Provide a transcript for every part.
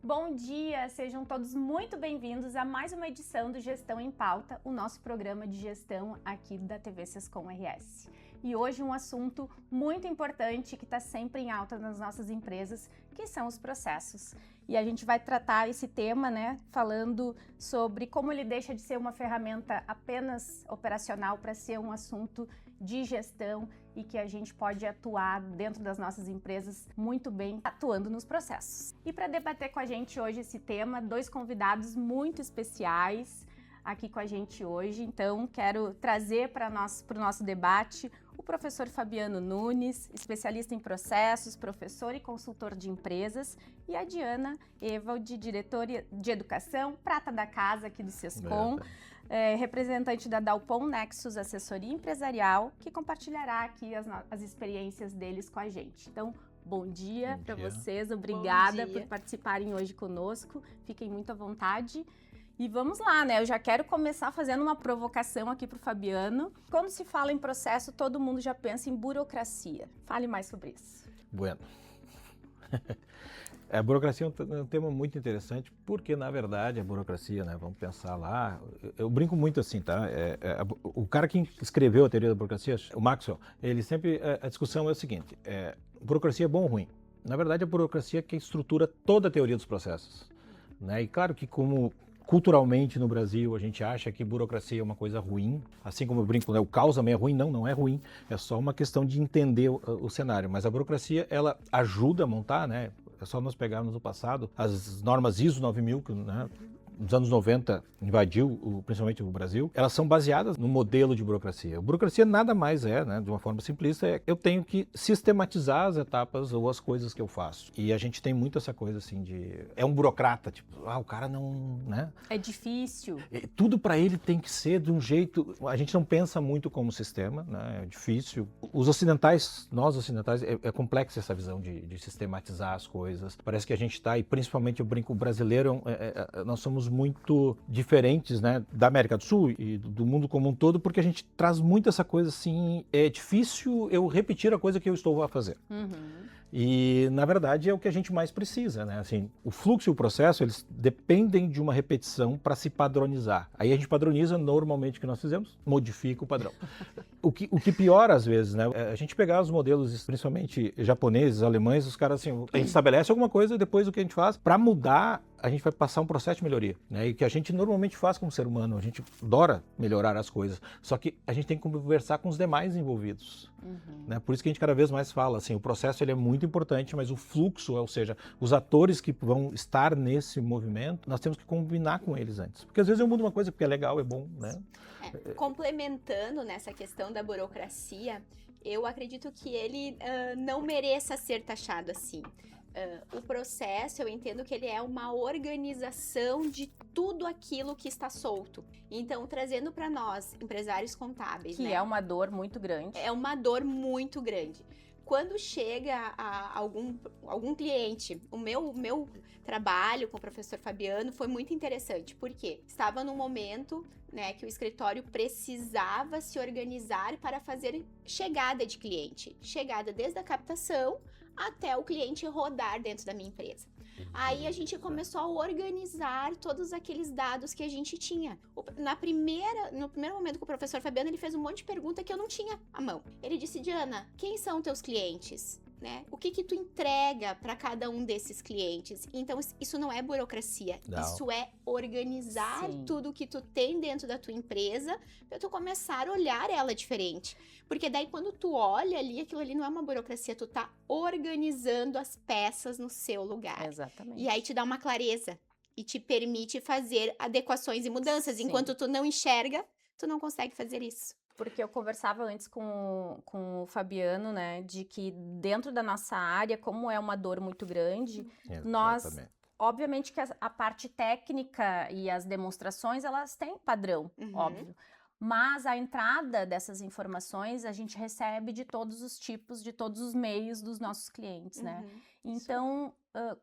Bom dia, sejam todos muito bem-vindos a mais uma edição do Gestão em Pauta, o nosso programa de gestão aqui da TV Sescom RS. E hoje um assunto muito importante que está sempre em alta nas nossas empresas, que são os processos. E a gente vai tratar esse tema, falando sobre como ele deixa de ser uma ferramenta apenas operacional para ser um assunto de gestão e que a gente pode atuar dentro das nossas empresas muito bem, atuando nos processos. E para debater com a gente hoje esse tema, dois convidados muito especiais aqui com a gente hoje. Então, quero trazer para o nosso debate o professor Fabiano Nunes, especialista em processos, professor e consultor de empresas, e a Diana Ewald, diretora de educação, prata da casa aqui do Sescom, representante da Dalpom Nexus Assessoria Empresarial, que compartilhará aqui as experiências deles com a gente. Então, bom dia para vocês, obrigada por participarem hoje conosco, fiquem muito à vontade. E vamos lá, eu já quero começar fazendo uma provocação aqui para o Fabiano. Quando se fala em processo, todo mundo já pensa em burocracia. Fale mais sobre isso. Bueno. A burocracia é um tema muito interessante, porque, na verdade, a burocracia, vamos pensar lá, eu brinco muito assim, tá? O cara que escreveu a teoria da burocracia, o Maxwell, ele sempre, a discussão é o seguinte, burocracia é bom ou ruim? Na verdade, a burocracia é que estrutura toda a teoria dos processos, E claro que culturalmente no Brasil a gente acha que burocracia é uma coisa ruim, assim como eu brinco, o caos também é ruim, não é ruim, é só uma questão de entender o cenário, mas a burocracia ela ajuda a montar, É só nós pegarmos no passado as normas ISO 9000, que nos anos 90 invadiu principalmente o Brasil, elas são baseadas no modelo de burocracia. A burocracia nada mais de uma forma simplista, eu tenho que sistematizar as etapas ou as coisas que eu faço. E a gente tem muito essa coisa assim é um burocrata, tipo, o cara não, É difícil. Tudo para ele tem que ser de um jeito, a gente não pensa muito como sistema, É difícil. Nós ocidentais, é complexa essa visão de sistematizar as coisas. Parece que a gente está, e principalmente eu brinco, o brasileiro, nós somos muito diferentes, da América do Sul e do mundo como um todo, porque a gente traz muito essa coisa assim, é difícil eu repetir a coisa que eu estou a fazer. E, na verdade, é o que a gente mais precisa, Assim, o fluxo e o processo, eles dependem de uma repetição para se padronizar. Aí a gente padroniza normalmente o que nós fizemos, modifica o padrão. O que piora às vezes, A gente pegar os modelos, principalmente japoneses, alemães, os caras assim, a gente estabelece alguma coisa, depois o que a gente faz, para mudar, a gente vai passar um processo de melhoria, E o que a gente normalmente faz como ser humano, a gente adora melhorar as coisas, só que a gente tem que conversar com os demais envolvidos. Por isso que a gente cada vez mais fala, assim, o processo ele é muito importante, mas o fluxo, ou seja, os atores que vão estar nesse movimento, nós temos que combinar com eles antes. Porque às vezes eu mudo uma coisa porque é legal, é bom, Complementando nessa questão da burocracia, eu acredito que ele não mereça ser taxado assim. O processo, eu entendo que ele é uma organização de tudo aquilo que está solto. Então, trazendo para nós, empresários contábeis, Que é uma dor muito grande. É uma dor muito grande. Quando chega a algum cliente, o meu trabalho com o professor Fabiano foi muito interessante, porque estava num momento que o escritório precisava se organizar para fazer chegada de cliente. Chegada desde a captação até o cliente rodar dentro da minha empresa. Aí a gente começou a organizar todos aqueles dados que a gente tinha. No primeiro momento com o professor Fabiano, ele fez um monte de pergunta que eu não tinha à mão. Ele disse, Diana, quem são teus clientes? O que tu entrega para cada um desses clientes? Então, isso não é burocracia. Não. Isso é organizar Sim. tudo que tu tem dentro da tua empresa para tu começar a olhar ela diferente. Porque daí, quando tu olha ali, aquilo ali não é uma burocracia, tu tá organizando as peças no seu lugar. Exatamente. E aí te dá uma clareza e te permite fazer adequações e mudanças. Sim. Enquanto tu não enxerga, tu não consegue fazer isso. Porque eu conversava antes com o Fabiano, de que dentro da nossa área, como é uma dor muito grande, nós, obviamente que a parte técnica e as demonstrações, elas têm padrão, óbvio. Mas a entrada dessas informações a gente recebe de todos os tipos, de todos os meios dos nossos clientes, Então,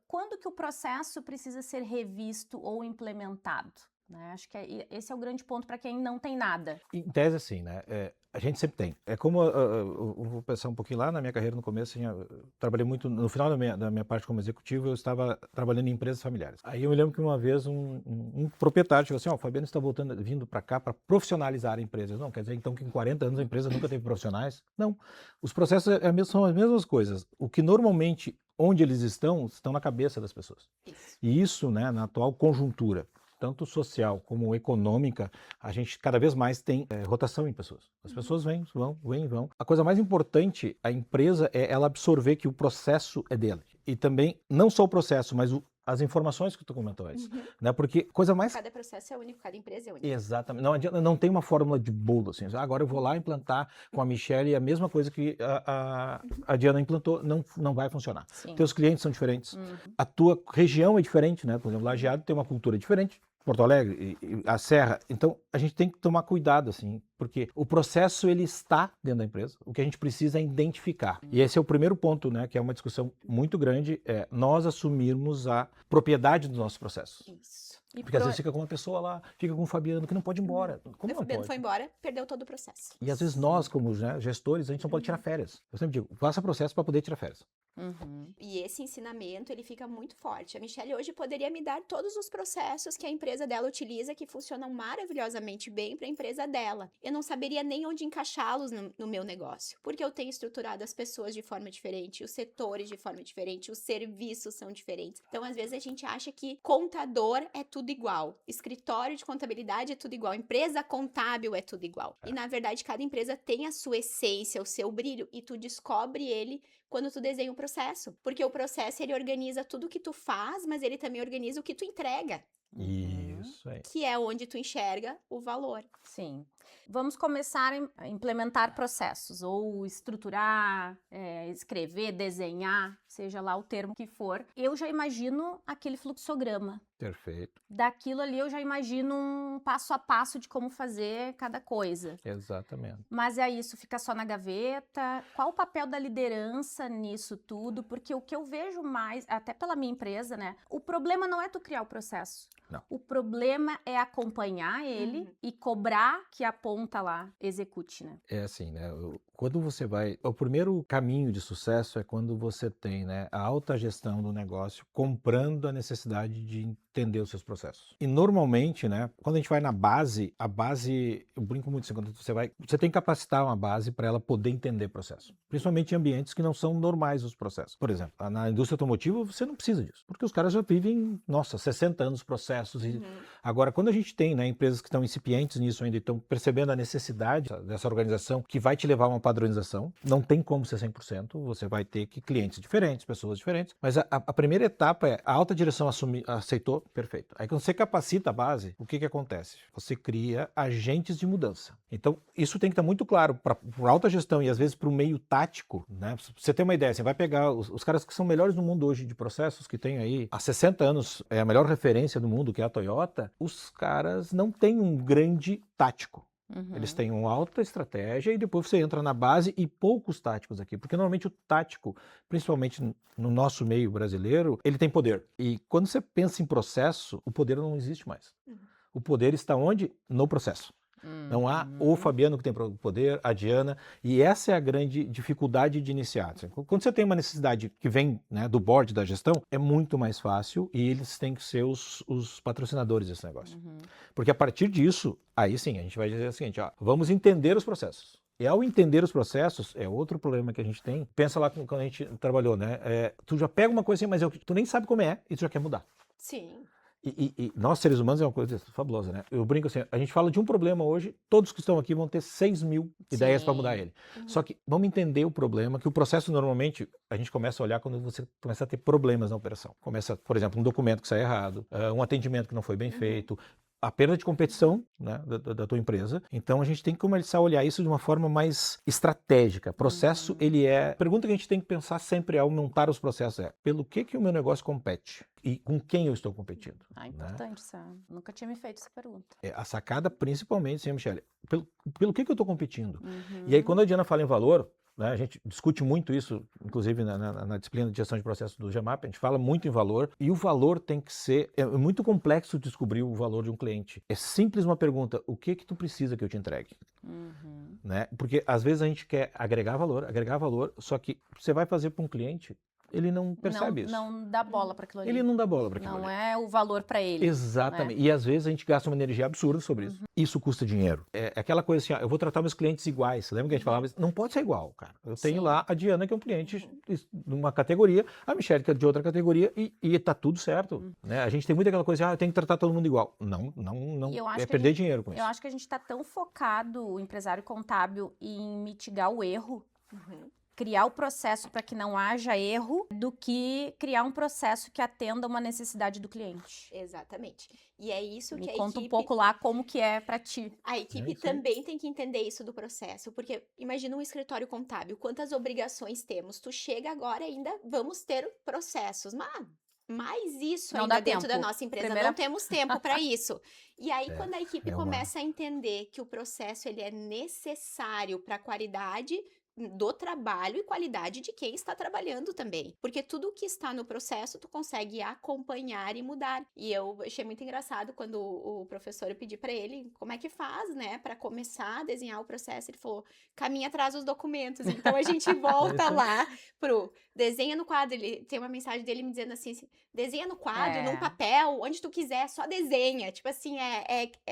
quando que o processo precisa ser revisto ou implementado? né? Acho que esse é o grande ponto para quem não tem nada. Em tese, assim, né? A gente sempre tem. É como, eu vou pensar um pouquinho lá na minha carreira no começo, assim, eu trabalhei muito, no final da minha parte como executivo, eu estava trabalhando em empresas familiares. Aí eu me lembro que uma vez um proprietário chegou assim, o Fabiano está vindo para cá para profissionalizar a empresa. Não, quer dizer então que em 40 anos a empresa nunca teve profissionais? Não. Os processos são as mesmas coisas. O que normalmente, onde eles estão na cabeça das pessoas. Isso. E isso, né, na atual conjuntura, tanto social como econômica, a gente cada vez mais tem rotação em pessoas. As pessoas vêm, vão. A coisa mais importante, a empresa, é ela absorver que o processo é dela. E também, não só o processo, mas as informações que tu comentou antes. Né? Porque coisa mais... Cada processo é único, cada empresa é única. Exatamente. Não tem uma fórmula de bolo, assim. Agora eu vou lá implantar com a Michelle a mesma coisa que a Diana implantou. Não vai funcionar. Sim. Teus clientes são diferentes. A tua região é diferente, né? Por exemplo, Lajeado tem uma cultura diferente. Porto Alegre, a Serra. Então, a gente tem que tomar cuidado, assim, porque o processo, ele está dentro da empresa. O que a gente precisa é identificar. E esse é o primeiro ponto, né, que é uma discussão muito grande, é nós assumirmos a propriedade dos nossos processos. Isso. Porque às vezes fica com uma pessoa lá, fica com o Fabiano, que não pode ir embora. Como O não Fabiano pode? foi embora, perdeu todo o processo. E às vezes nós, como gestores, a gente não pode tirar férias. Eu sempre digo, faça processo para poder tirar férias. E esse ensinamento, ele fica muito forte. A Michelle hoje poderia me dar todos os processos que a empresa dela utiliza, que funcionam maravilhosamente bem para a empresa dela. Eu não saberia nem onde encaixá-los no meu negócio, porque eu tenho estruturado as pessoas de forma diferente, os setores de forma diferente, os serviços são diferentes. Então, às vezes, a gente acha que contador é tudo igual, escritório de contabilidade é tudo igual, empresa contábil é tudo igual. E, na verdade, cada empresa tem a sua essência, o seu brilho, e tu descobre ele quando tu desenha o processo. Porque o processo, ele organiza tudo que tu faz, mas ele também organiza o que tu entrega. Isso aí. Que é onde tu enxerga o valor. Sim. Vamos começar a implementar processos, ou estruturar, escrever, desenhar, seja lá o termo que for. Eu já imagino aquele fluxograma. Perfeito. Daquilo ali eu já imagino um passo a passo de como fazer cada coisa. Exatamente. Mas isso fica só na gaveta? Qual o papel da liderança nisso tudo? Porque o que eu vejo mais, até pela minha empresa, né? O problema não é tu criar o processo. Não. O problema é acompanhar ele e cobrar que a ponta lá execute, né? É assim, né? Quando você vai... O primeiro caminho de sucesso é quando você tem, né, a alta gestão do negócio comprando a necessidade de entender os seus processos. E normalmente, né, quando a gente vai na base, a base, eu brinco muito assim, quando você tem que capacitar uma base para ela poder entender o processo. Principalmente em ambientes que não são normais os processos. Por exemplo, na indústria automotiva você não precisa disso, porque os caras já vivem, 60 anos processos. E agora, quando a gente tem, né, empresas que estão incipientes nisso ainda e estão percebendo a necessidade dessa organização que vai te levar a uma padronização, não tem como ser 100%, você vai ter que clientes diferentes, pessoas diferentes, mas a primeira etapa é a alta direção aceitou, perfeito. Aí quando você capacita a base, o que acontece? Você cria agentes de mudança. Então, isso tem que estar muito claro para alta gestão e às vezes para o meio tático, né? Pra você ter uma ideia, você vai pegar os caras que são melhores no mundo hoje de processos, que tem aí há 60 anos, é a melhor referência do mundo, que é a Toyota, os caras não têm um grande tático. Eles têm uma alta estratégia e depois você entra na base e poucos táticos aqui, porque normalmente o tático, principalmente no nosso meio brasileiro, ele tem poder. E quando você pensa em processo, o poder não existe mais. O poder está onde? No processo. Não há o Fabiano que tem poder, a Diana, e essa é a grande dificuldade de iniciar. Quando você tem uma necessidade que vem, né, do board da gestão, é muito mais fácil e eles têm que ser os patrocinadores desse negócio. Porque a partir disso, aí sim, a gente vai dizer o seguinte, vamos entender os processos. E ao entender os processos, é outro problema que a gente tem. Pensa lá quando a gente trabalhou, né? Tu já pega uma coisa assim, mas tu nem sabe como é e tu já quer mudar. Sim. E nós, seres humanos, é uma coisa fabulosa, né? Eu brinco assim, a gente fala de um problema hoje, todos que estão aqui vão ter 6.000 ideias para mudar ele. Só que vamos entender o problema, que o processo normalmente, a gente começa a olhar quando você começa a ter problemas na operação. Começa, por exemplo, um documento que sai errado, um atendimento que não foi bem feito, a perda de competição, né, da tua empresa. Então a gente tem que começar a olhar isso de uma forma mais estratégica. Processo, ele é... A pergunta que a gente tem que pensar sempre ao montar os processos é, pelo que o meu negócio compete? E com quem eu estou competindo? Importante, né? Nunca tinha me feito essa pergunta. A sacada, principalmente, sim, Michelle, pelo que eu estou competindo? E aí, quando a Diana fala em valor, né? A gente discute muito isso, inclusive na disciplina de gestão de processos do GEMAP, a gente fala muito em valor, e o valor tem que ser, é muito complexo descobrir o valor de um cliente. É simples uma pergunta, o que tu precisa que eu te entregue? Né? Porque às vezes a gente quer agregar valor, só que você vai fazer para um cliente, ele não percebe isso. Não dá bola para aquilo ali. Ele não dá bola para aquilo ali. Não é o valor para ele. Exatamente. Né? E às vezes a gente gasta uma energia absurda sobre isso. Isso custa dinheiro. É aquela coisa assim, eu vou tratar meus clientes iguais. Lembra que a gente falava? Não pode ser igual, cara. Eu tenho lá a Diana, que é um cliente de uma categoria, a Michelle, que é de outra categoria, e tá tudo certo. Né? A gente tem muito aquela coisa assim, eu tenho que tratar todo mundo igual. Não. É perder dinheiro com isso. Eu acho que a gente está tão focado, o empresário contábil, em mitigar o erro, criar o processo para que não haja erro, do que criar um processo que atenda uma necessidade do cliente. Exatamente. E é isso que Me a conta equipe... um pouco lá como que é para ti. A equipe também tem que entender isso do processo, porque imagina um escritório contábil, quantas obrigações temos? Tu chega agora ainda, vamos ter processos, mas isso não ainda dá dentro tempo. da nossa empresa, não temos tempo para isso. E aí, quando a equipe começa a entender que o processo ele é necessário para a qualidade do trabalho e qualidade de quem está trabalhando também. Porque tudo que está no processo, tu consegue acompanhar e mudar. E eu achei muito engraçado quando o professor, eu pedi para ele como é que faz, né, para começar a desenhar o processo. Ele falou, caminha atrás dos documentos. Então, a gente volta lá pro desenha no quadro. Ele tem uma mensagem dele me dizendo assim, desenha no quadro, num papel, onde tu quiser, só desenha. Tipo assim,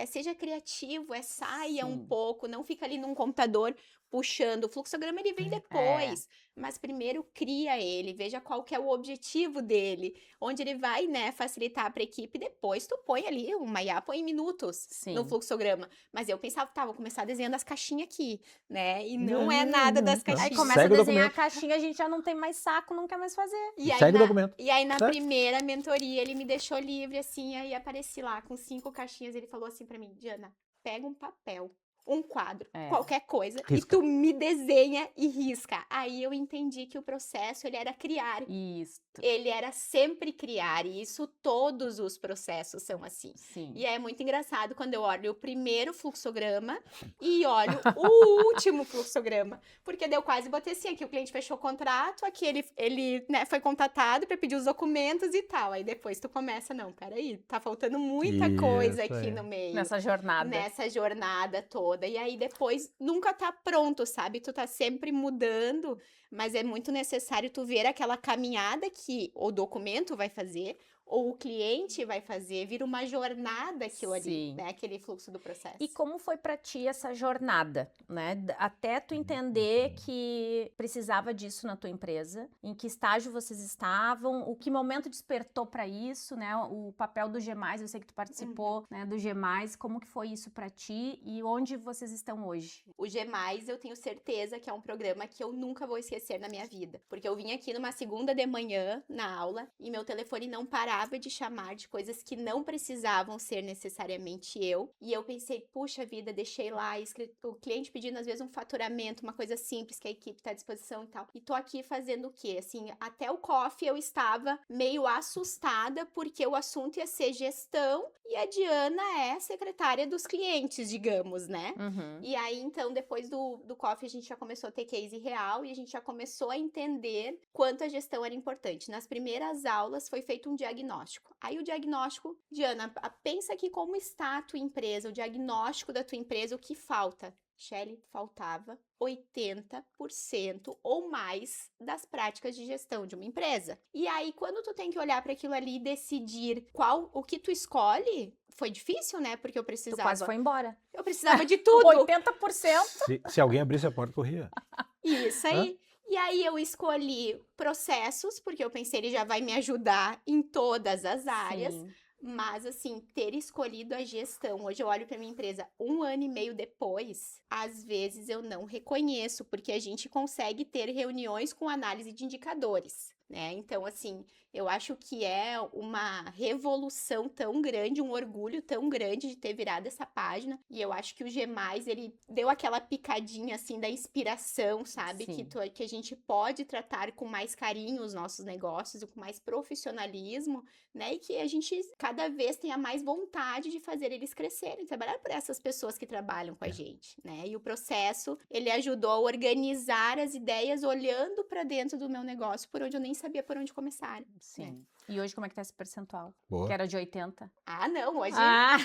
seja criativo, saia um pouco, não fica ali num computador puxando. O fluxograma ele vem depois, mas primeiro cria ele, veja qual que é o objetivo dele, onde ele vai, né, facilitar para a equipe, depois tu põe ali, uma IA põe em minutos no fluxograma. Mas eu pensava, vou começar desenhando as caixinhas aqui, né, e não é nada das caixinhas. Aí começa a desenhar a caixinha, a gente já não tem mais saco, não quer mais fazer. Segue o documento. E aí na primeira mentoria, ele me deixou livre, assim, aí apareci lá com 5 caixinhas, ele falou assim para mim, Diana, pega um papel, um quadro, qualquer coisa, risca. E tu me desenha e risca. Aí eu entendi que o processo, ele era criar. Isso. Ele era sempre criar, e isso todos os processos são assim. Sim. E é muito engraçado quando eu olho o primeiro fluxograma e olho o último fluxograma, porque eu quase botei assim, aqui o cliente fechou o contrato, aqui ele né, foi contatado para pedir os documentos e tal, aí depois tu começa, não, peraí, tá faltando muita coisa aqui no meio. Nessa jornada. Nessa jornada toda, e aí depois nunca tá pronto, sabe? Tu tá sempre mudando, mas é muito necessário tu ver aquela caminhada que o documento vai fazer, ou o cliente vai fazer, vira uma jornada aquilo ali, né? Aquele fluxo do processo. E como foi pra ti essa jornada, né? Até tu entender que precisava disso na tua empresa, em que estágio vocês estavam, o que momento despertou pra isso, né? O papel do G+, eu sei que tu participou, né, do G+, como que foi isso pra ti e onde vocês estão hoje? O G+, eu tenho certeza que é um programa que eu nunca vou esquecer na minha vida, porque eu vim aqui numa segunda de manhã, na aula, e meu telefone não parava de chamar de coisas que não precisavam ser necessariamente eu, e eu pensei, puxa vida, deixei lá, o cliente pedindo às vezes um faturamento, uma coisa simples que a equipe tá à disposição e tal, e tô aqui fazendo o quê? Assim, até o coffee eu estava meio assustada, porque o assunto ia ser gestão, e a Diana é secretária dos clientes, digamos, né? E aí, então, depois do coffee, a gente já começou a ter case real, e a gente já começou a entender quanto a gestão era importante. Nas primeiras aulas, foi feito um diagnóstico. Aí o diagnóstico, Diana, pensa aqui como está a tua empresa, o diagnóstico da tua empresa, o que falta? Shelley, faltava 80% ou mais das práticas de gestão de uma empresa. E aí, quando tu tem que olhar para aquilo ali e decidir o que tu escolhe, foi difícil, né? Porque eu precisava... Tu quase foi embora. Eu precisava de tudo. 80%. Se alguém abrisse a porta, corria. Isso aí. E aí eu escolhi processos, porque eu pensei, ele já vai me ajudar em todas as áreas. Sim. Mas, assim, ter escolhido a gestão, hoje eu olho para minha empresa 1 ano e meio depois, às vezes eu não reconheço, porque a gente consegue ter reuniões com análise de indicadores. né? Então, assim, eu acho que é uma revolução tão grande, um orgulho tão grande de ter virado essa página. E eu acho que o G+, ele deu aquela picadinha, assim, da inspiração, sabe? Sim. Que a gente pode tratar com mais carinho os nossos negócios e com mais profissionalismo, né? E que a gente cada vez tenha mais vontade de fazer eles crescerem, trabalhar por essas pessoas que trabalham com a gente, né? E o processo, ele ajudou a organizar as ideias olhando para dentro do meu negócio, por onde eu nem sabia por onde começar. Sim. E hoje como é que tá esse percentual? Boa. Que era de 80? Ah, não, hoje Ah!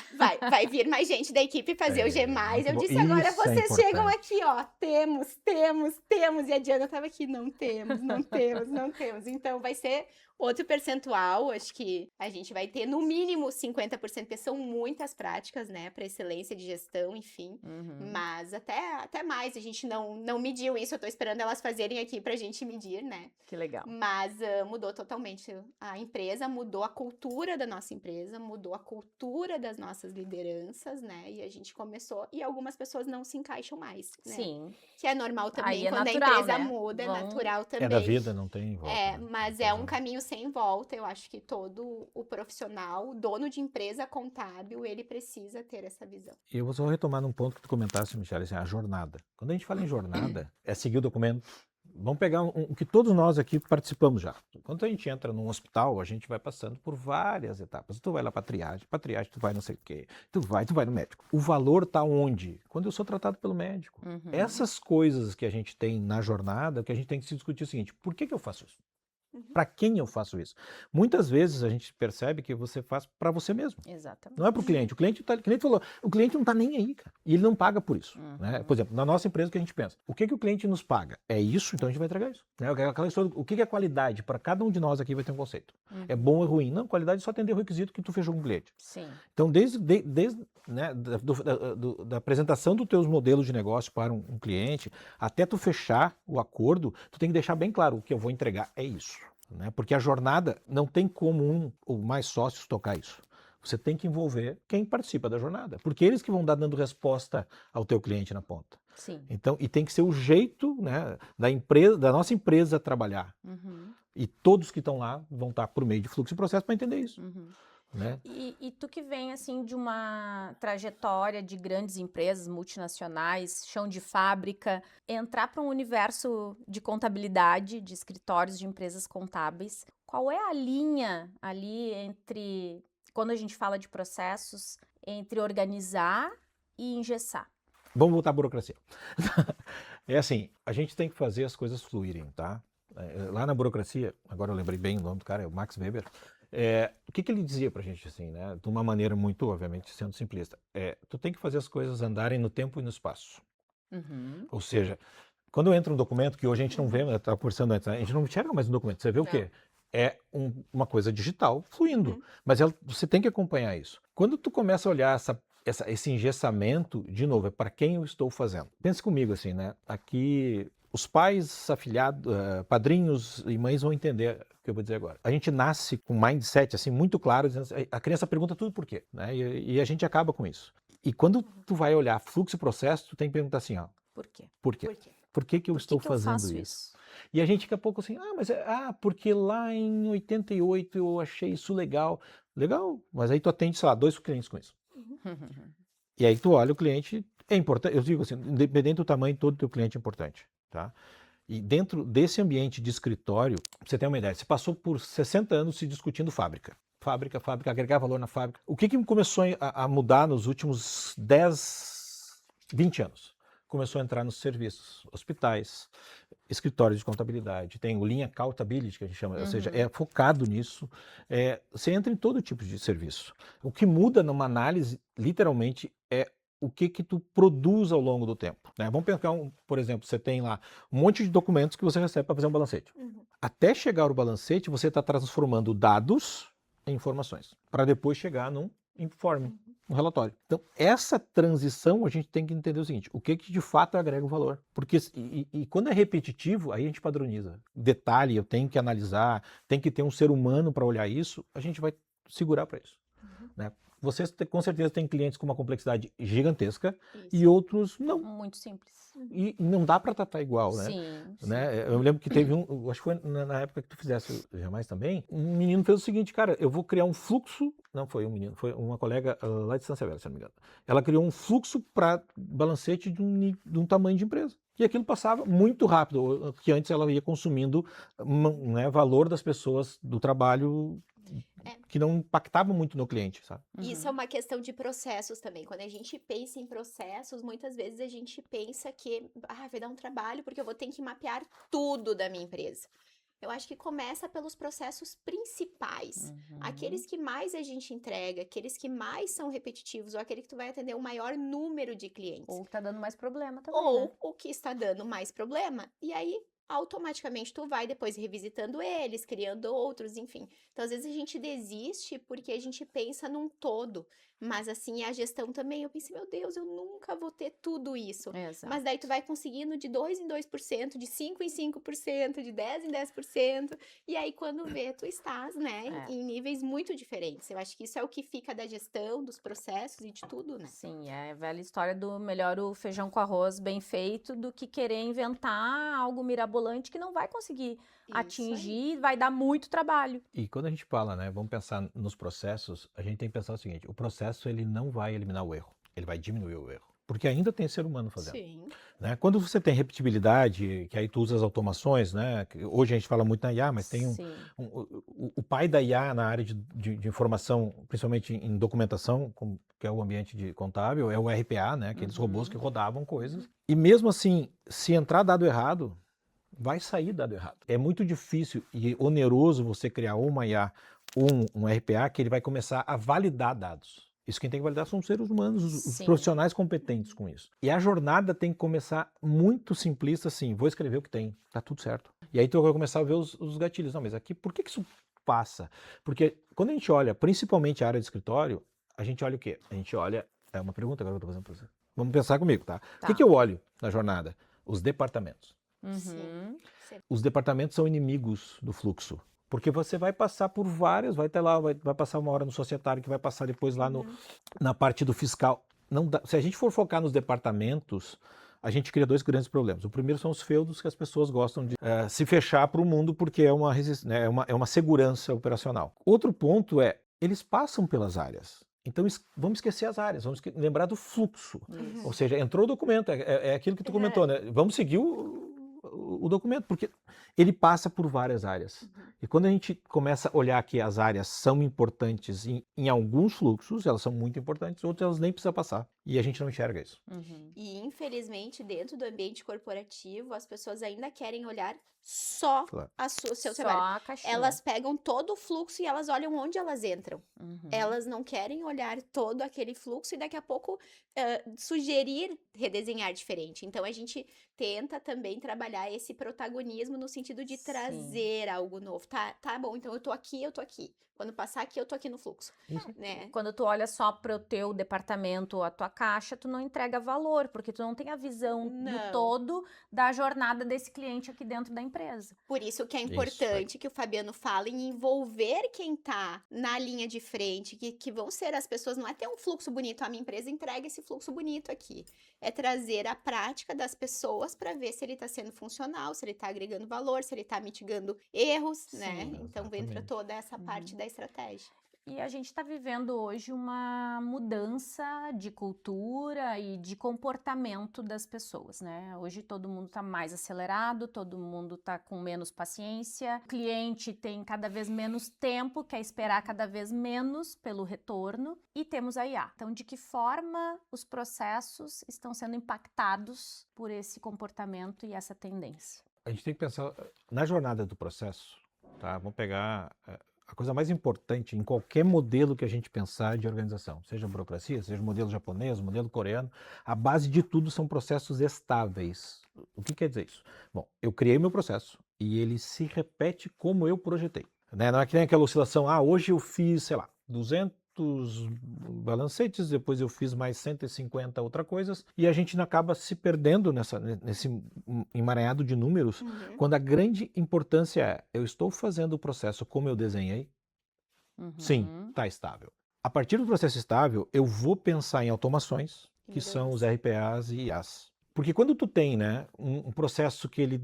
vai vir mais gente da equipe fazer o G+. muito Eu bom. disse, agora Isso é vocês chegam importante. aqui, ó, temos. E a Diana tava aqui, não temos. Então vai ser outro percentual, acho que a gente vai ter no mínimo 50%, porque são muitas práticas, né, para excelência de gestão, enfim. Uhum. Mas até mais, a gente não mediu isso, eu tô esperando elas fazerem aqui pra gente medir, né? Que legal. Mas mudou totalmente a empresa, mudou a cultura da nossa empresa, mudou a cultura das nossas lideranças, né? E a gente começou, e algumas pessoas não se encaixam mais, né? Sim. Que é normal também, Aí é quando natural, a empresa né? muda, Vão- é natural também. É da vida, não tem volta. É, né? mas Não é tem um caminho sem volta. Eu acho que todo o profissional, o dono de empresa contábil, ele precisa ter essa visão. E eu vou só retomar num ponto que tu comentaste, Michele, assim, a jornada. Quando a gente fala em jornada, é seguir o documento. Vamos pegar o que todos nós aqui participamos já. Quando a gente entra num hospital, a gente vai passando por várias etapas. Tu vai lá para triagem tu vai não sei o quê, tu vai no médico. O valor está onde? Quando eu sou tratado pelo médico. Uhum. Essas coisas que a gente tem na jornada, o que a gente tem que se discutir é o seguinte, por que eu faço isso? Para quem eu faço isso? Muitas vezes a gente percebe que você faz para você mesmo. Exatamente. Não é para o cliente. O cliente, que nem tu falou, o cliente não está nem aí, cara. E ele não paga por isso. Né? Por exemplo, na nossa empresa, o que a gente pensa? O que o cliente nos paga? É isso, então a gente vai entregar isso. Né? Aquela história, o que é qualidade? Para cada um de nós aqui vai ter um conceito. É bom ou ruim? Não, qualidade é só atender o requisito que tu fechou com o cliente. Sim. Então, desde né, da apresentação dos teus modelos de negócio para um cliente, até tu fechar o acordo, tu tem que deixar bem claro, o que eu vou entregar é isso. Né? Porque a jornada não tem como um ou mais sócios tocar isso. Você tem que envolver quem participa da jornada, porque eles que vão dar dando resposta ao teu cliente na ponta. Sim. Então, e tem que ser o jeito, né, da nossa empresa trabalhar. E todos que estão lá vão estar por meio de fluxo e processo para entender isso. Né? E tu que vem, assim, de uma trajetória de grandes empresas multinacionais, chão de fábrica, entrar para um universo de contabilidade, de escritórios de empresas contábeis, qual é a linha ali entre, quando a gente fala de processos, entre organizar e engessar? Vamos voltar à burocracia. É assim, a gente tem que fazer as coisas fluírem, tá? Lá na burocracia, agora eu lembrei bem o nome do cara, é o Max Weber. O que ele dizia pra gente, assim, né? De uma maneira muito, obviamente, sendo simplista. Tu tem que fazer as coisas andarem no tempo e no espaço. Ou seja, quando entra um documento, que hoje a gente não vê, eu estava conversando antes, a gente não enxerga mais um documento, você vê o quê? É uma coisa digital fluindo, mas você tem que acompanhar isso. Quando tu começa a olhar esse engessamento, de novo, é para quem eu estou fazendo. Pense comigo assim, né? Aqui os pais, afilhados, padrinhos e mães vão entender o que eu vou dizer agora. A gente nasce com um mindset assim muito claro, dizendo, a criança pergunta tudo por quê, né? E a gente acaba com isso. E quando tu vai olhar fluxo e processo, tu tem que perguntar assim, ó, por quê? Por quê? Por que eu estou fazendo isso? E a gente daqui a pouco assim, porque lá em 88 eu achei isso legal. Legal, mas aí tu atende, sei lá, 2 clientes com isso. E aí tu olha o cliente, é importante, eu digo assim, independente do tamanho, todo teu cliente é importante, tá? E dentro desse ambiente de escritório, pra você ter uma ideia, você passou por 60 anos se discutindo fábrica, agregar valor na fábrica. O que começou a mudar nos últimos 10, 20 anos? Começou a entrar nos serviços, hospitais, escritórios de contabilidade, tem o linha accountability que a gente chama, ou seja, é focado nisso. Você entra em todo tipo de serviço. O que muda numa análise, literalmente, é o que tu produz ao longo do tempo. Né? Vamos pensar, por exemplo, você tem lá um monte de documentos que você recebe para fazer um balancete. Até chegar ao balancete, você está transformando dados em informações, para depois chegar num informe, um relatório. Então, essa transição a gente tem que entender o seguinte, o que de fato agrega o valor. Porque, e quando é repetitivo, aí a gente padroniza. Detalhe, eu tenho que analisar, tem que ter um ser humano para olhar isso, a gente vai segurar para isso. Né? Vocês com certeza têm clientes com uma complexidade gigantesca e Isso. outros não. Muito simples. E não dá para tratar igual, né? Sim. Né? Eu me lembro que teve eu acho que foi na época que tu fizesse jamais também, um menino fez o seguinte, cara, eu vou criar um fluxo, não foi um menino, foi uma colega lá de São Severo, se não me engano. Ela criou um fluxo para balancete de um tamanho de empresa. E aquilo passava muito rápido, que antes ela ia consumindo, né, valor das pessoas do trabalho que não impactava muito no cliente, sabe? Isso é uma questão de processos também. Quando a gente pensa em processos, muitas vezes a gente pensa que vai dar um trabalho porque eu vou ter que mapear tudo da minha empresa. Eu acho que começa pelos processos principais. Aqueles que mais a gente entrega, aqueles que mais são repetitivos, ou aquele que tu vai atender o maior número de clientes. Ou que tá dando mais problema também, Ou né? o que está dando mais problema. E aí, automaticamente, tu vai depois revisitando eles, criando outros, enfim. Então, às vezes a gente desiste porque a gente pensa num todo. Mas assim, a gestão também, eu pensei, meu Deus, eu nunca vou ter tudo isso. Exato. Mas daí tu vai conseguindo de 2 em 2%, de 5 em 5%, de 10 em 10%. E aí, quando vê, tu estás, né, em níveis muito diferentes. Eu acho que isso é o que fica da gestão, dos processos e de tudo, né? Sim, é a velha história do melhor o feijão com arroz bem feito do que querer inventar algo mirabolante que não vai conseguir atingir, vai dar muito trabalho. E quando a gente fala, né, vamos pensar nos processos, a gente tem que pensar o seguinte, o processo ele não vai eliminar o erro, ele vai diminuir o erro. Porque ainda tem ser humano fazendo. Sim. Né? Quando você tem repetibilidade, que aí tu usa as automações, né? Hoje a gente fala muito na IA, mas tem o pai da IA na área de informação, principalmente em documentação, que é o ambiente de contábil, é o RPA, né? Aqueles robôs que rodavam coisas. E mesmo assim, se entrar dado errado, vai sair dado errado. É muito difícil e oneroso você criar uma IA ou um RPA que ele vai começar a validar dados. Isso quem tem que validar são os seres humanos, os profissionais competentes com isso. E a jornada tem que começar muito simplista, assim, vou escrever o que tem, tá tudo certo. E aí tu vai começar a ver os gatilhos. Não, mas aqui, por que isso passa? Porque quando a gente olha, principalmente a área de escritório, a gente olha o quê? A gente olha, é uma pergunta agora que eu tô fazendo pra você. Vamos pensar comigo, tá? O que eu olho na jornada? Os departamentos. Os departamentos são inimigos do fluxo. Porque você vai passar por várias, vai ter lá, vai passar uma hora no societário, que vai passar depois lá na parte do fiscal. Não dá, se a gente for focar nos departamentos, a gente cria dois grandes problemas. O primeiro são os feudos, que as pessoas gostam de se fechar para o mundo porque é uma segurança operacional. Outro ponto é, eles passam pelas áreas. Então vamos esquecer as áreas, vamos lembrar do fluxo. Ou seja, entrou o documento, é aquilo que tu comentou, né? Vamos seguir o documento, porque ele passa por várias áreas. E quando a gente começa a olhar que as áreas são importantes em alguns fluxos, elas são muito importantes, outras elas nem precisam passar. E a gente não enxerga isso. E infelizmente, dentro do ambiente corporativo, as pessoas ainda querem olhar só o seu trabalho. A caixinha. Elas pegam todo o fluxo e elas olham onde elas entram. Elas não querem olhar todo aquele fluxo e daqui a pouco sugerir redesenhar diferente. Então a gente tenta também trabalhar esse protagonismo no sentido de trazer algo novo. Tá bom, então eu tô aqui. Quando passar aqui, eu tô aqui no fluxo. Né? Quando tu olha só pro teu departamento, a tua caixa, tu não entrega valor, porque tu não tem a visão do todo da jornada desse cliente aqui dentro da empresa. Por isso que é importante que o Fabiano fala em envolver quem tá na linha de frente, que vão ser as pessoas, não é ter um fluxo bonito, a minha empresa entrega esse fluxo bonito aqui. É trazer a prática das pessoas para ver se ele tá sendo funcional, se ele tá agregando valor, se ele tá mitigando erros, né? Então entra toda essa parte da estratégia. E a gente está vivendo hoje uma mudança de cultura e de comportamento das pessoas, né? Hoje todo mundo está mais acelerado, todo mundo está com menos paciência, o cliente tem cada vez menos tempo, quer esperar cada vez menos pelo retorno e temos a IA. Então, de que forma os processos estão sendo impactados por esse comportamento e essa tendência? A gente tem que pensar na jornada do processo, tá? Vamos pegar a coisa mais importante em qualquer modelo que a gente pensar de organização, seja burocracia, seja modelo japonês, modelo coreano, a base de tudo são processos estáveis. O que quer dizer isso? Bom, eu criei meu processo e ele se repete como eu projetei. Né? Não é que nem aquela oscilação, hoje eu fiz, 200 balancetes, depois eu fiz mais 150 outras coisas, e a gente acaba se perdendo nesse emaranhado de números, quando a grande importância é, eu estou fazendo o processo como eu desenhei, sim, está estável. A partir do processo estável, eu vou pensar em automações, que são os RPAs e IAs. Porque quando tu tem, né, um processo que ele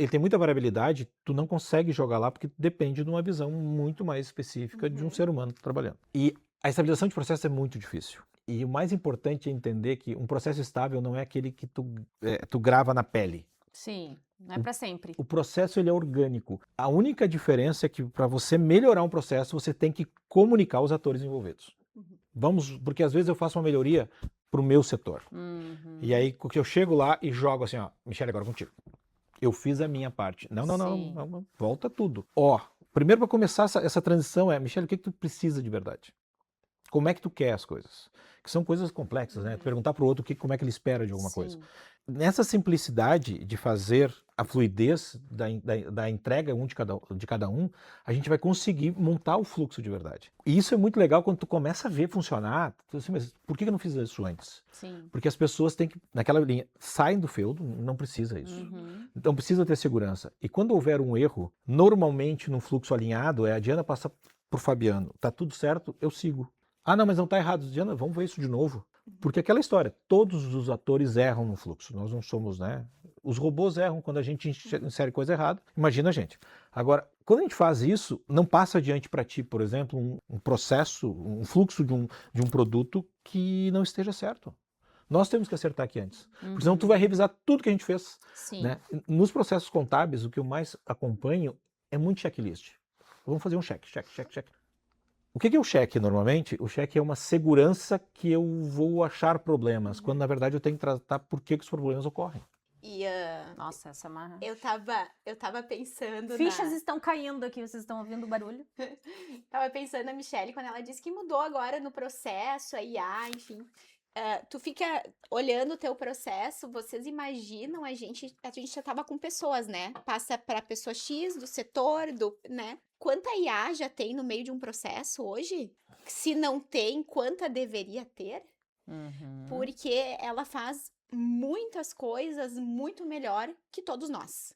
tem muita variabilidade, tu não consegue jogar lá porque depende de uma visão muito mais específica de um ser humano trabalhando. E a estabilização de processo é muito difícil. E o mais importante é entender que um processo estável não é aquele que tu grava na pele. Sim, não é para sempre. O processo ele é orgânico. A única diferença é que para você melhorar um processo, você tem que comunicar os atores envolvidos. Porque às vezes eu faço uma melhoria para o meu setor. E aí eu chego lá e jogo assim, ó, Michele, agora contigo. Eu fiz a minha parte. Não, volta tudo. Primeiro para começar essa transição Michele, o que tu precisa de verdade? Como é que tu quer as coisas? Que são coisas complexas, né? Tu perguntar para o outro como é que ele espera de alguma coisa. Nessa simplicidade de fazer a fluidez da entrega de cada um, a gente vai conseguir montar o fluxo de verdade. E isso é muito legal quando tu começa a ver funcionar. Tu assim, mas por que eu não fiz isso antes? Sim. Porque as pessoas têm que, naquela linha, saem do feudo, não precisa isso. Então precisa ter segurança. E quando houver um erro, normalmente num fluxo alinhado, a Diana passa pro Fabiano. Tá tudo certo, eu sigo. Ah, não, mas não tá errado. Diana, vamos ver isso de novo. Porque aquela história, todos os atores erram no fluxo. Nós não somos, né? Os robôs erram quando a gente insere coisa errada. Imagina a gente. Agora, quando a gente faz isso, não passa adiante para ti, por exemplo, um processo, um fluxo de um produto que não esteja certo. Nós temos que acertar aqui antes. Porque senão tu vai revisar tudo que a gente fez. Sim. Né? Nos processos contábeis, o que eu mais acompanho é muito checklist. Vamos fazer um check. O que é o cheque normalmente? O cheque é uma segurança que eu vou achar problemas, quando na verdade eu tenho que tratar por que os problemas ocorrem. E Nossa, essa marra. eu tava pensando Fichas estão caindo aqui, vocês estão ouvindo o barulho? Tava pensando na Michele quando ela disse que mudou agora no processo, a IA, enfim. Tu fica olhando o teu processo, vocês imaginam a gente já tava com pessoas, né? Passa para pessoa X do setor, né? Quanta IA já tem no meio de um processo hoje? Se não tem, quanta deveria ter? Porque ela faz muitas coisas muito melhor que todos nós.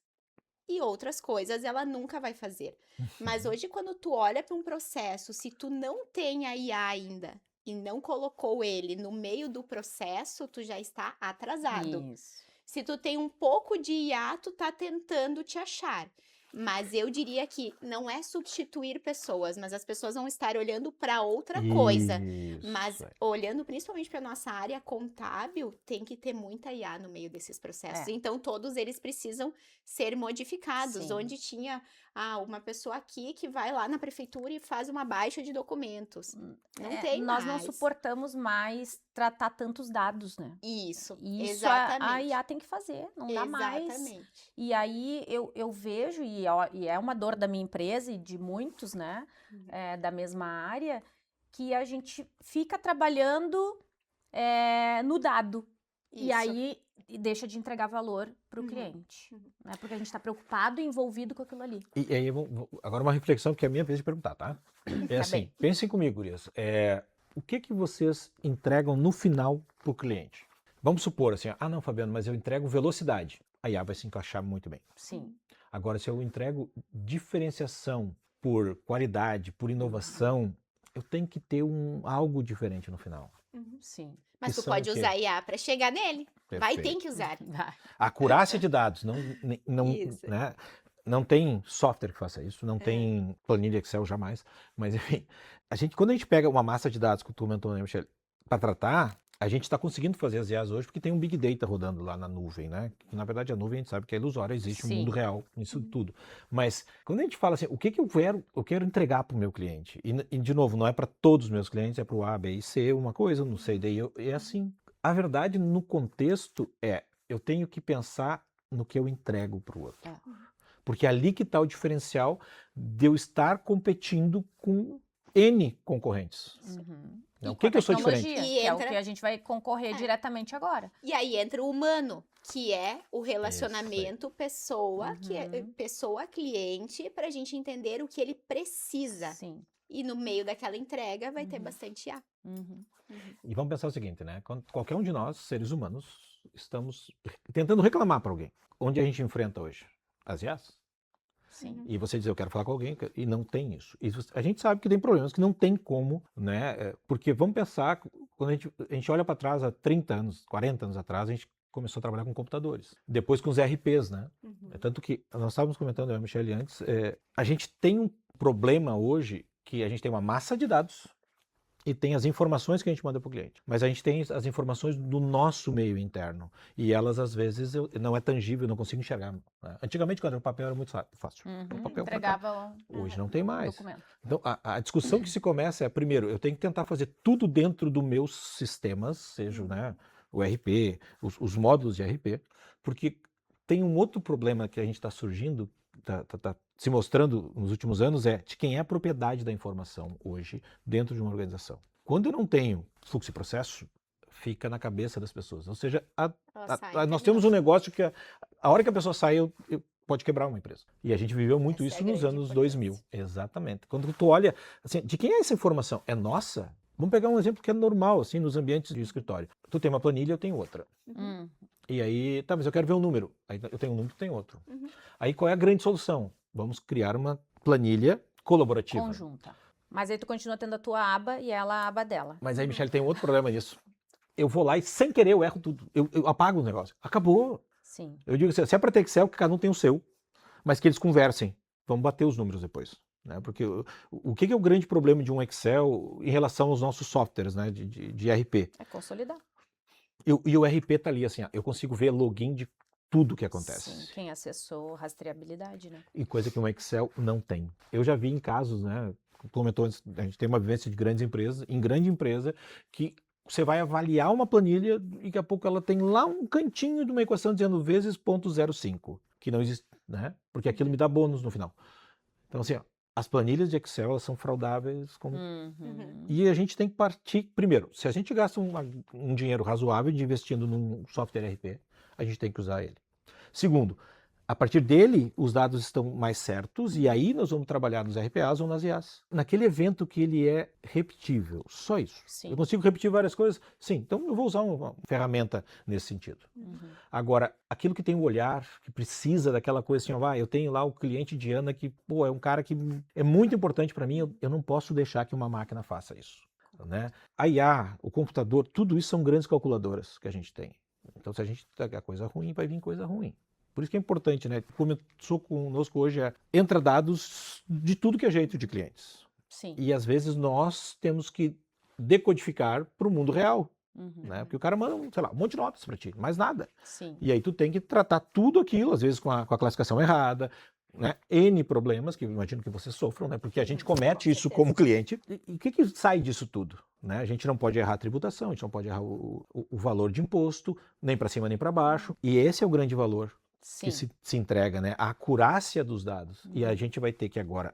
E outras coisas ela nunca vai fazer. Mas hoje, quando tu olha para um processo, se tu não tem a IA ainda e não colocou ele no meio do processo, tu já está atrasado. Isso. Se tu tem um pouco de IA, tu tá tentando te achar. Mas eu diria que não é substituir pessoas, mas as pessoas vão estar olhando para outra coisa. Mas olhando principalmente para nossa área contábil, tem que ter muita IA no meio desses processos. Então todos eles precisam ser modificados. Sim. Onde tinha uma pessoa aqui que vai lá na prefeitura e faz uma baixa de documentos. Não tem nós mais. não suportamos mais tratar tantos dados, né? Isso Exatamente. A IA tem que fazer, não dá mais. Exatamente. E aí eu vejo, e é uma dor da minha empresa e de muitos, né, da mesma área, que a gente fica trabalhando no dado. Isso. E aí deixa de entregar valor para o cliente. Né, porque a gente está preocupado e envolvido com aquilo ali. E aí, agora uma reflexão que é a minha vez de perguntar, tá? É assim, pensem comigo, gurias. O que vocês entregam no final para o cliente? Vamos supor assim, não, Fabiano, mas eu entrego velocidade. A IA vai se encaixar muito bem. Sim. Agora, se eu entrego diferenciação por qualidade, por inovação, eu tenho que ter algo diferente no final. Sim. Mas tu pode usar a IA para chegar nele. Vai ter que usar. A acurácia de dados, não, Isso. né? Não tem software que faça isso, não tem planilha Excel jamais, mas enfim, quando a gente pega uma massa de dados que tu comentou, né, Michele, para tratar, a gente está conseguindo fazer as IAs hoje porque tem um Big Data rodando lá na nuvem, né? Que, na verdade, a nuvem a gente sabe que é ilusória, existe um mundo real nisso tudo. Mas quando a gente fala assim, o que eu quero entregar para o meu cliente? E, de novo, não é para todos os meus clientes, é para o A, B e C, uma coisa, não sei, daí é assim. A verdade, no contexto, eu tenho que pensar no que eu entrego para o outro. Porque é ali que está o diferencial de eu estar competindo com N concorrentes. O que eu sou diferente? Que é o que a gente vai concorrer diretamente agora. E aí entra o humano, que é o relacionamento pessoa-cliente, para a gente entender o que ele precisa. Sim. E no meio daquela entrega vai ter bastante IA. E vamos pensar o seguinte, né? Qualquer um de nós, seres humanos, estamos tentando reclamar para alguém. Onde a gente enfrenta hoje? As IAs? Sim. E você diz, eu quero falar com alguém, e não tem isso. E a gente sabe que tem problemas que não tem como, né? Porque vamos pensar, quando a gente olha para trás, há 30 anos, 40 anos atrás, a gente começou a trabalhar com computadores. Depois com os ERPs, né? Tanto que, nós estávamos comentando, eu e a Michelle antes, a gente tem um problema hoje que a gente tem uma massa de dados e tem as informações que a gente manda para o cliente. Mas a gente tem as informações do nosso meio interno. E elas, às vezes, não é tangível, eu não consigo enxergar. Né? Antigamente, quando era o papel, era muito fácil. O papel Entregava hoje não tem mais. documento. Então, a discussão que se começa é, primeiro, eu tenho que tentar fazer tudo dentro dos meus sistemas, seja né, o RP, os módulos de RP, porque tem um outro problema que a gente está surgindo, está se mostrando nos últimos anos, de quem é a propriedade da informação hoje dentro de uma organização. Quando eu não tenho fluxo e processo, fica na cabeça das pessoas. Ou seja, nós temos um negócio que a hora que a pessoa sai, pode quebrar uma empresa. E a gente viveu muito isso nos anos 2000. Exatamente. Quando tu olha, assim, de quem é essa informação? É nossa? Vamos pegar um exemplo que é normal, assim, nos ambientes de escritório. Tu tem uma planilha, eu tenho outra. E aí, tá, mas eu quero ver um número. Aí eu tenho um número, tu tem outro. Aí qual é a grande solução? Vamos criar uma planilha colaborativa. Conjunta. Mas aí tu continua tendo a tua aba e ela a aba dela. Mas aí, Michelle, tem outro problema nisso. Eu vou lá e, sem querer, eu erro tudo. Eu apago o negócio. Acabou. Sim. Eu digo assim, se é para ter Excel, que cada um tem o seu, mas que eles conversem. Vamos bater os números depois. Né? Porque o que é o grande problema de um Excel em relação aos nossos softwares, né, de RP? É consolidar. E o RP tá ali, assim, eu consigo ver login de tudo que acontece. Sim, quem acessou, rastreabilidade, né? E coisa que um Excel não tem. Eu já vi em casos, né, comentou antes, a gente tem uma vivência de grandes empresas, em grande empresa, que você vai avaliar uma planilha e daqui a pouco ela tem lá um cantinho de uma equação dizendo vezes 0,05, que não existe, né? Porque aquilo me dá bônus no final. Então, assim, as planilhas de Excel, elas são fraudáveis. E a gente tem que partir, primeiro, se a gente gasta um dinheiro razoável de investindo num software RP, a gente tem que usar ele. Segundo, a partir dele, os dados estão mais certos e aí nós vamos trabalhar nos RPAs ou nas IAs. Naquele evento que ele é repetível, só isso. Sim. Eu consigo repetir várias coisas? Sim, então eu vou usar uma ferramenta nesse sentido. Agora, aquilo que tem um olhar, que precisa daquela coisa assim, eu tenho lá o cliente de Ana que, é um cara que é muito importante para mim, eu não posso deixar que uma máquina faça isso. Né? A IA, o computador, tudo isso são grandes calculadoras que a gente tem. Então, se a gente pegar coisa ruim, vai vir coisa ruim. Por isso que é importante, né? Começou conosco hoje, entra dados de tudo que é jeito de clientes. Sim. E às vezes nós temos que decodificar para o mundo real. Né? Porque o cara manda, sei lá, um monte de notas para ti, mais nada. Sim. E aí tu tem que tratar tudo aquilo, às vezes com a classificação errada, né? N problemas, que eu imagino que vocês sofram, né? Porque a gente comete isso como cliente. E o que sai disso tudo? Né? A gente não pode errar a tributação, a gente não pode errar o valor de imposto, nem para cima nem para baixo. E esse é o grande valor. Sim. Que se entrega, né? A acurácia dos dados. E a gente vai ter que agora,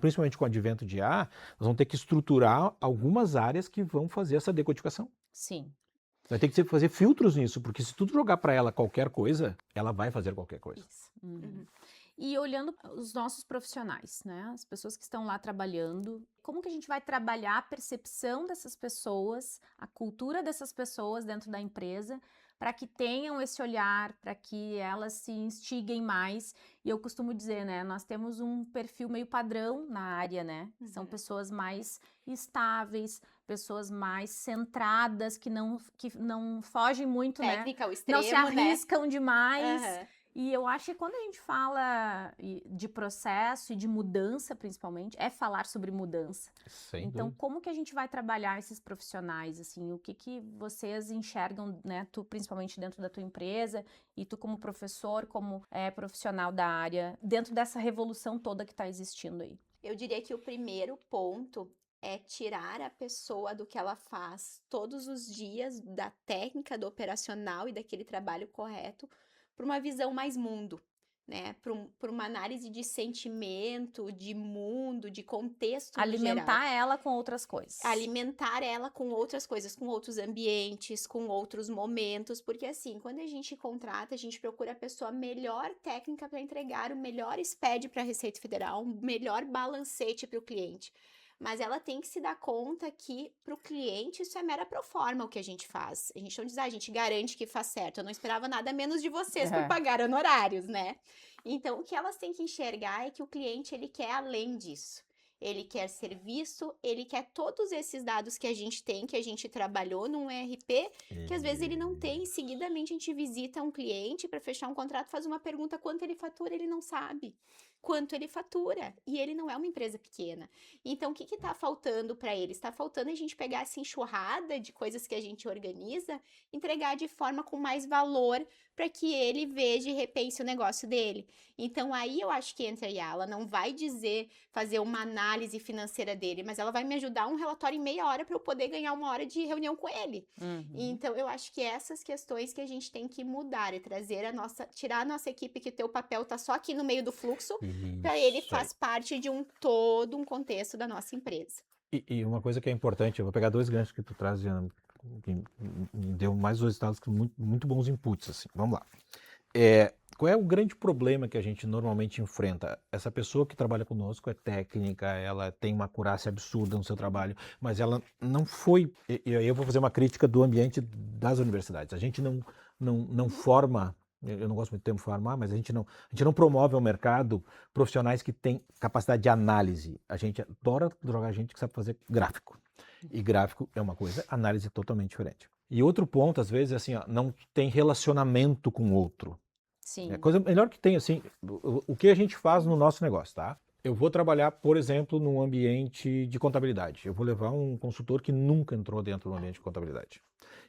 principalmente com o advento de IA, nós vamos ter que estruturar algumas áreas que vão fazer essa decodificação. Sim. Vai ter que fazer filtros nisso, porque se tudo jogar para ela qualquer coisa, ela vai fazer qualquer coisa. E olhando os nossos profissionais, né? As pessoas que estão lá trabalhando, como que a gente vai trabalhar a percepção dessas pessoas, a cultura dessas pessoas dentro da empresa, para que tenham esse olhar, para que elas se instiguem mais. E eu costumo dizer, né, nós temos um perfil meio padrão na área, né? São pessoas mais estáveis, pessoas mais centradas, que não fogem muito, técnica, né? O extremo, não se arriscam demais. E eu acho que quando a gente fala de processo e de mudança, principalmente, é falar sobre mudança. Então, como que a gente vai trabalhar esses profissionais, assim? O que vocês enxergam, né? Tu, principalmente dentro da tua empresa, e tu como professor, como profissional da área, dentro dessa revolução toda que está existindo aí? Eu diria que o primeiro ponto é tirar a pessoa do que ela faz todos os dias, da técnica, do operacional e daquele trabalho correto, para uma visão mais mundo, né? Para uma análise de sentimento, de mundo, de contexto alimentar ela com outras coisas. Alimentar ela com outras coisas, com outros ambientes, com outros momentos, porque assim, quando a gente contrata, a gente procura a pessoa melhor técnica para entregar o melhor SPED para a Receita Federal, o melhor balancete para o cliente. Mas ela tem que se dar conta que para o cliente isso é mera proforma o que a gente faz. A gente não diz, a gente garante que faz certo. Eu não esperava nada menos de vocês por pagar honorários, né? Então, o que elas têm que enxergar é que o cliente, ele quer além disso. Ele quer serviço, ele quer todos esses dados que a gente tem, que a gente trabalhou num ERP, que às vezes ele não tem. Seguidamente a gente visita um cliente para fechar um contrato, faz uma pergunta, quanto ele fatura, ele não sabe quanto ele fatura. E ele não é uma empresa pequena. Então, o que está faltando para ele? Está faltando a gente pegar essa enxurrada de coisas que a gente organiza, entregar de forma com mais valor para que ele veja e repense o negócio dele. Então, aí eu acho que entra a IA. Ela não vai fazer uma análise financeira dele, mas ela vai me ajudar um relatório em meia hora para eu poder ganhar 1 hora de reunião com ele. Então, eu acho que essas questões que a gente tem que mudar e trazer tirar a nossa equipe, que o teu papel tá só aqui no meio do fluxo, para ele faz parte de todo um contexto da nossa empresa. E uma coisa que é importante, eu vou pegar 2 ganchos que tu traz, Diana, que me deu mais 2 estados com muito bons inputs, assim. Vamos lá. Qual é o grande problema que a gente normalmente enfrenta? Essa pessoa que trabalha conosco é técnica, ela tem uma acurácia absurda no seu trabalho, mas ela não foi... E aí eu vou fazer uma crítica do ambiente das universidades. A gente não forma... Eu não gosto muito do termo formar, mas a gente não promove ao mercado profissionais que têm capacidade de análise. A gente adora jogar gente que sabe fazer gráfico. E gráfico é uma coisa, análise é totalmente diferente. E outro ponto, às vezes, é assim, ó, não tem relacionamento com o outro. Sim. É a coisa melhor que tem, assim, o que a gente faz no nosso negócio, tá? Eu vou trabalhar, por exemplo, num ambiente de contabilidade. Eu vou levar um consultor que nunca entrou dentro do ambiente de contabilidade.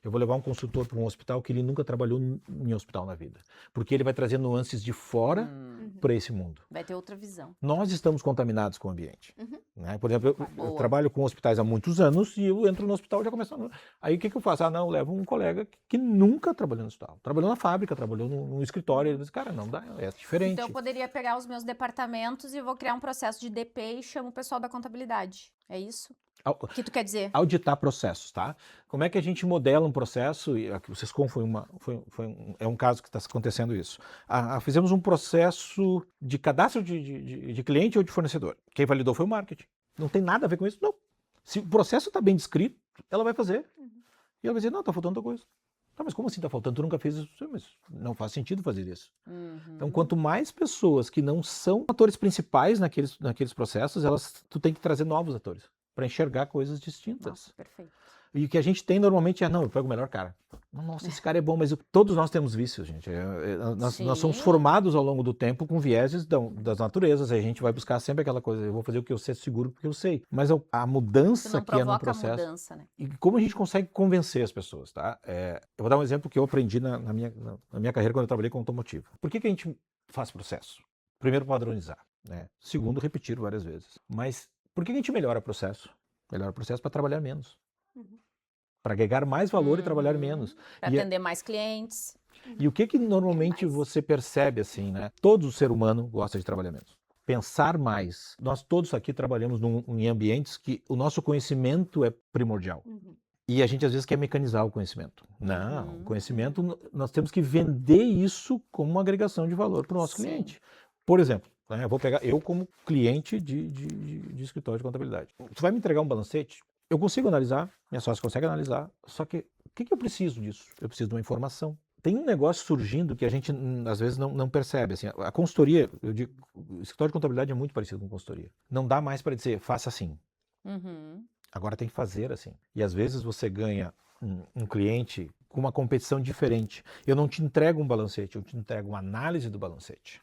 Eu vou levar um consultor para um hospital que ele nunca trabalhou em hospital na vida. Porque ele vai trazer nuances de fora para esse mundo. Vai ter outra visão. Nós estamos contaminados com o ambiente. Né? Por exemplo, eu trabalho com hospitais há muitos anos e eu entro no hospital e já começo a... Aí o que eu faço? Eu levo um colega que nunca trabalhou no hospital. Trabalhou na fábrica, trabalhou no escritório. Ele diz, cara, não dá, é diferente. Então eu poderia pegar os meus departamentos e vou criar um processo de DP e chamo o pessoal da contabilidade. É isso? O que tu quer dizer? Auditar processos, tá? Como é que a gente modela um processo? E aqui o Sescom é um caso que está acontecendo isso. Fizemos um processo de cadastro de cliente ou de fornecedor. Quem validou foi o marketing. Não tem nada a ver com isso, não. Se o processo está bem descrito, ela vai fazer. E ela vai dizer, não, está faltando outra coisa. Tá, mas como assim está faltando? Tu nunca fez isso. Mas não faz sentido fazer isso. Então, quanto mais pessoas que não são atores principais naqueles processos, tu tem que trazer novos atores para enxergar coisas distintas. Nossa, perfeito. E o que a gente tem normalmente não, eu pego o melhor cara. Nossa, esse cara é bom, mas todos nós temos vícios, gente. Nós somos formados ao longo do tempo com vieses das naturezas, aí a gente vai buscar sempre aquela coisa, eu vou fazer o que eu sei seguro porque eu sei. Mas a mudança que é no processo... A mudança, né? E como a gente consegue convencer as pessoas, tá? Eu vou dar um exemplo que eu aprendi na minha carreira quando eu trabalhei com automotivo. Por que a gente faz processo? Primeiro, padronizar, né? Segundo, repetir várias vezes. Mas por que a gente melhora o processo? Melhora o processo para trabalhar menos. Para agregar mais valor e trabalhar menos. Para atender mais clientes. E o que normalmente você percebe assim, né? Todo ser humano gosta de trabalhar menos. Pensar mais. Nós todos aqui trabalhamos em ambientes que o nosso conhecimento é primordial. E a gente às vezes quer mecanizar o conhecimento. Não, o conhecimento, nós temos que vender isso como uma agregação de valor para o nosso cliente. Por exemplo, né, eu vou pegar eu como cliente de escritório de contabilidade. Tu vai me entregar um balancete? Eu consigo analisar, minha sócia consegue analisar, só que o que eu preciso disso? Eu preciso de uma informação. Tem um negócio surgindo que a gente às vezes não percebe. Assim, a consultoria, eu digo, o escritório de contabilidade é muito parecido com consultoria. Não dá mais para dizer, faça assim. Agora tem que fazer assim. E às vezes você ganha um cliente com uma competição diferente. Eu não te entrego um balancete, eu te entrego uma análise do balancete.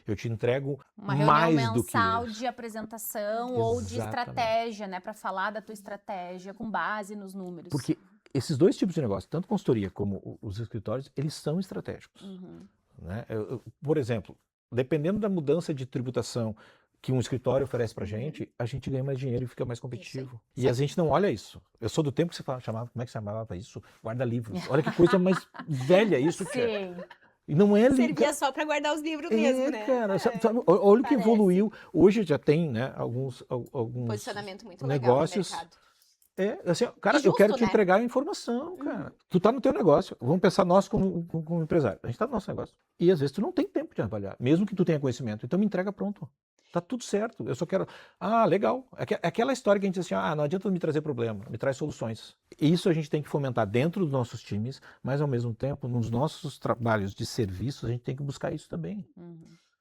Eu te entrego uma mais reunião do que mensal isso. De apresentação ou de estratégia, né? Para falar da tua estratégia com base nos números. Porque esses dois tipos de negócio, tanto consultoria como os escritórios, eles são estratégicos. Né? Por exemplo, dependendo da mudança de tributação que um escritório oferece pra gente, a gente ganha mais dinheiro e fica mais competitivo. E a gente não olha isso. Eu sou do tempo que você chamava, como é que você chamava isso? Guarda-livros. Olha que coisa mais velha isso que é. E não é Servia só para guardar os livros mesmo, né? Cara, sabe, olha o que evoluiu. Hoje já tem, né, alguns posicionamento muito negócios. Legal no mercado. Assim, cara, eu quero te entregar a informação, cara. Tu tá no teu negócio. Vamos pensar nós como empresário. A gente tá no nosso negócio. E às vezes tu não tem tempo de trabalhar, mesmo que tu tenha conhecimento. Então me entrega pronto. Tá tudo certo. Eu só quero... legal. É aquela história que a gente diz assim, não adianta me trazer problema, me traz soluções. Isso a gente tem que fomentar dentro dos nossos times, mas ao mesmo tempo, nos nossos trabalhos de serviço, a gente tem que buscar isso também.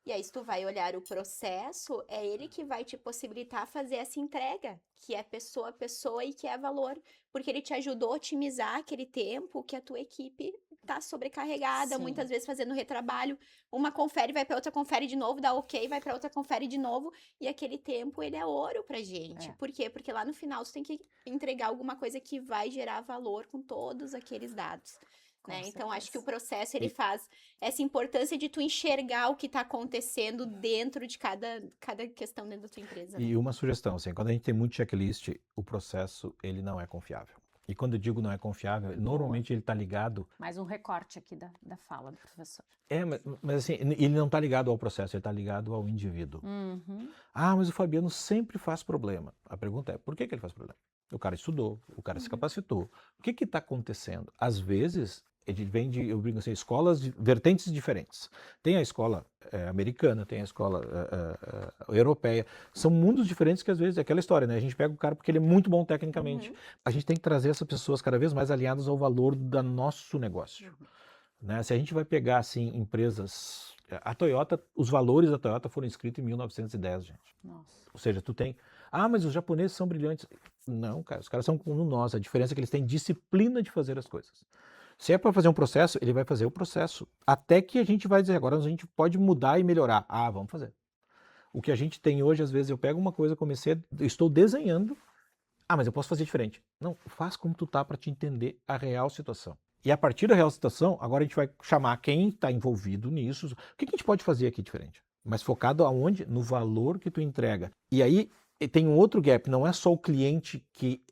E aí, se tu vai olhar o processo, é ele que vai te possibilitar fazer essa entrega, que é pessoa a pessoa e que é valor, porque ele te ajudou a otimizar aquele tempo que a tua equipe tá sobrecarregada, Sim. muitas vezes fazendo retrabalho, uma confere, vai pra outra, confere de novo, dá ok, vai pra outra, confere de novo, e aquele tempo, ele é ouro pra gente. É. Por quê? Porque lá no final, tu tem que entregar alguma coisa que vai gerar valor com todos aqueles dados. Com Né? Então, acho que o certeza. processo, ele E- faz essa importância de tu enxergar o que está acontecendo dentro de cada questão dentro da tua empresa, né? E uma sugestão, assim, quando a gente tem muito checklist, o processo, ele não é confiável. E quando eu digo não é confiável, normalmente ele está ligado... Mais um recorte aqui da fala do professor. Mas assim, ele não está ligado ao processo, ele está ligado ao indivíduo. Uhum. Ah, mas o Fabiano sempre faz problema. A pergunta é, por que ele faz problema? O cara estudou, o cara se capacitou. O que está acontecendo? Às vezes, ele vem de, eu brinco assim, vertentes diferentes. Tem a escola americana, tem a escola europeia. São mundos diferentes que às vezes é aquela história, né? A gente pega o cara porque ele é muito bom tecnicamente. A gente tem que trazer essas pessoas cada vez mais alinhadas ao valor do nosso negócio. Né? Se a gente vai pegar, assim, empresas... A Toyota, os valores da Toyota foram escritos em 1910, gente. Nossa. Ou seja, tu tem... Ah, mas os japoneses são brilhantes. Não, cara, os caras são como nós. A diferença é que eles têm disciplina de fazer as coisas. Se é para fazer um processo, ele vai fazer o processo. Até que a gente vai dizer, agora a gente pode mudar e melhorar. Ah, vamos fazer. O que a gente tem hoje, às vezes, eu pego uma coisa, estou desenhando. Ah, mas eu posso fazer diferente. Não, faz como tu tá para te entender a real situação. E a partir da real situação, agora a gente vai chamar quem está envolvido nisso. O que a gente pode fazer aqui diferente? Mas focado aonde? No valor que tu entrega. E aí tem um outro gap, não é só o cliente que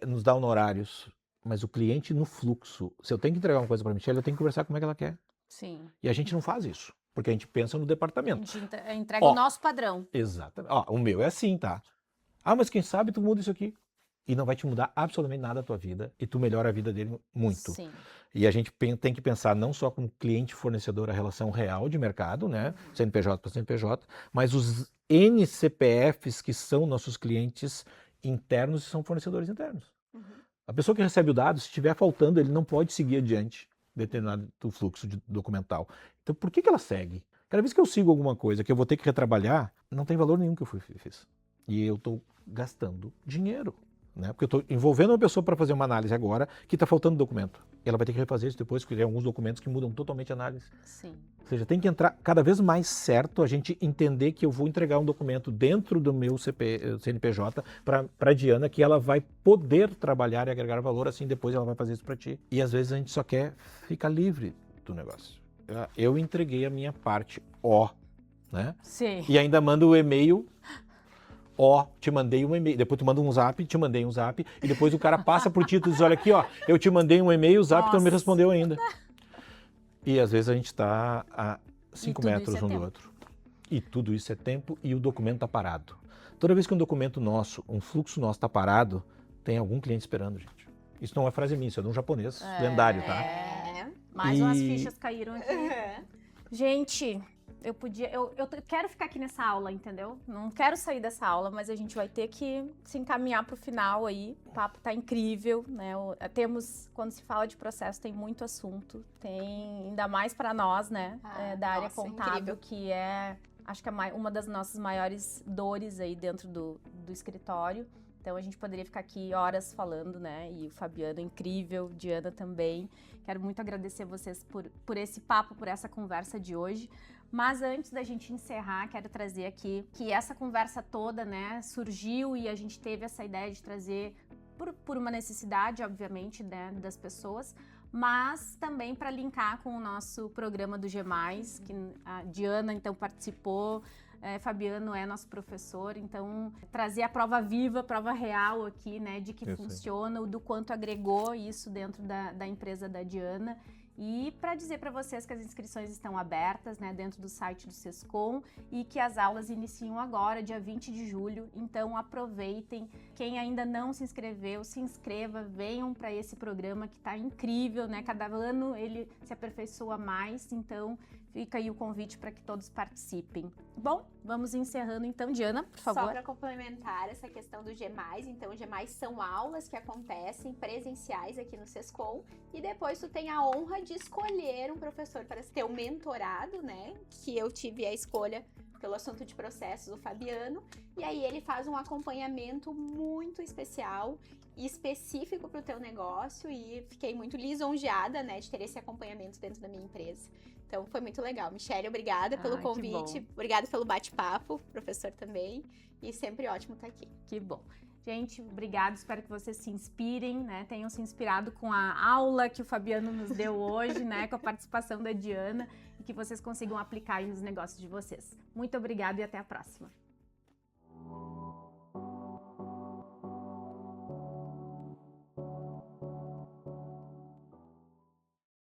nos dá honorários, mas o cliente no fluxo. Se eu tenho que entregar uma coisa para a Michelle, eu tenho que conversar como é que ela quer. Sim. E a gente não faz isso, porque a gente pensa no A departamento. gente entrega o nosso padrão. Exatamente. Ó, o meu é assim, tá? Ah, mas quem sabe tu muda isso aqui. E não vai te mudar absolutamente nada a tua vida, e tu melhora a vida dele muito. Sim. E a gente tem que pensar não só como cliente-fornecedor, a relação real de mercado, né? CNPJ para CNPJ, mas os NCPFs que são nossos clientes internos e são fornecedores internos. A pessoa que recebe o dado, se estiver faltando, ele não pode seguir adiante determinado fluxo documental. Então, por que ela segue? Cada vez que eu sigo alguma coisa que eu vou ter que retrabalhar, não tem valor nenhum que eu fiz. E eu estou gastando dinheiro. Né? Porque eu estou envolvendo uma pessoa para fazer uma análise agora que está faltando documento. Ela vai ter que refazer isso depois, porque tem alguns documentos que mudam totalmente a análise. Sim. Ou seja, tem que entrar cada vez mais certo a gente entender que eu vou entregar um documento dentro do meu CNPJ para a Diana, que ela vai poder trabalhar e agregar valor, assim depois ela vai fazer isso para ti. E às vezes a gente só quer ficar livre do negócio. Eu entreguei a minha parte, né? Sim. E ainda mando o e-mail... te mandei um e-mail, depois tu manda um zap, te mandei um zap, e depois o cara passa por ti e tu diz, olha aqui, eu te mandei um e-mail, o zap tu não me respondeu ainda. E às vezes a gente está a 5 metros um do outro. E tudo isso é tempo e o documento está parado. Toda vez que um documento nosso, um fluxo nosso está parado, tem algum cliente esperando, gente. Isso não é frase minha, isso é de um japonês lendário, tá? Mais umas fichas caíram aqui. Gente... Eu quero ficar aqui nessa aula, entendeu? Não quero sair dessa aula, mas a gente vai ter que se encaminhar para o final aí. O papo tá incrível, né? Quando se fala de processo, tem muito assunto. Tem, ainda mais para nós, né? Da área contábil, incrível. Que acho que é uma das nossas maiores dores aí dentro do escritório. Então a gente poderia ficar aqui horas falando, né? E o Fabiano é incrível, Diana também. Quero muito agradecer vocês por esse papo, por essa conversa de hoje. Mas antes da gente encerrar, quero trazer aqui que essa conversa toda, né, surgiu e a gente teve essa ideia de trazer por uma necessidade, obviamente, né, das pessoas, mas também para linkar com o nosso programa do G+, que a Diana, então, participou, Fabiano é nosso professor, então trazer a prova viva, a prova real aqui, né, de que funciona, do quanto agregou isso dentro da empresa da Diana. E para dizer para vocês que as inscrições estão abertas, né, dentro do site do Sescom e que as aulas iniciam agora, dia 20 de julho. Então aproveitem. Quem ainda não se inscreveu, se inscreva, venham para esse programa que está incrível, né? Cada ano ele se aperfeiçoa mais, então Fica aí o convite para que todos participem. Bom, vamos encerrando então. Diana, por favor. Só para complementar essa questão do G+, então o G+, são aulas que acontecem presenciais aqui no Sescom, e depois tu tem a honra de escolher um professor para ter o mentorado, né, que eu tive a escolha pelo assunto de processos, o Fabiano, e aí ele faz um acompanhamento muito especial e específico para o teu negócio, e fiquei muito lisonjeada, né, de ter esse acompanhamento dentro da minha empresa. Então foi muito legal. Michele, obrigada pelo convite, obrigada pelo bate-papo, professor também, e sempre ótimo estar aqui. Que bom. Gente, obrigado, espero que vocês se inspirem, né, tenham se inspirado com a aula que o Fabiano nos deu hoje, né, com a participação da Diana, e que vocês consigam aplicar aí nos negócios de vocês. Muito obrigada e até a próxima.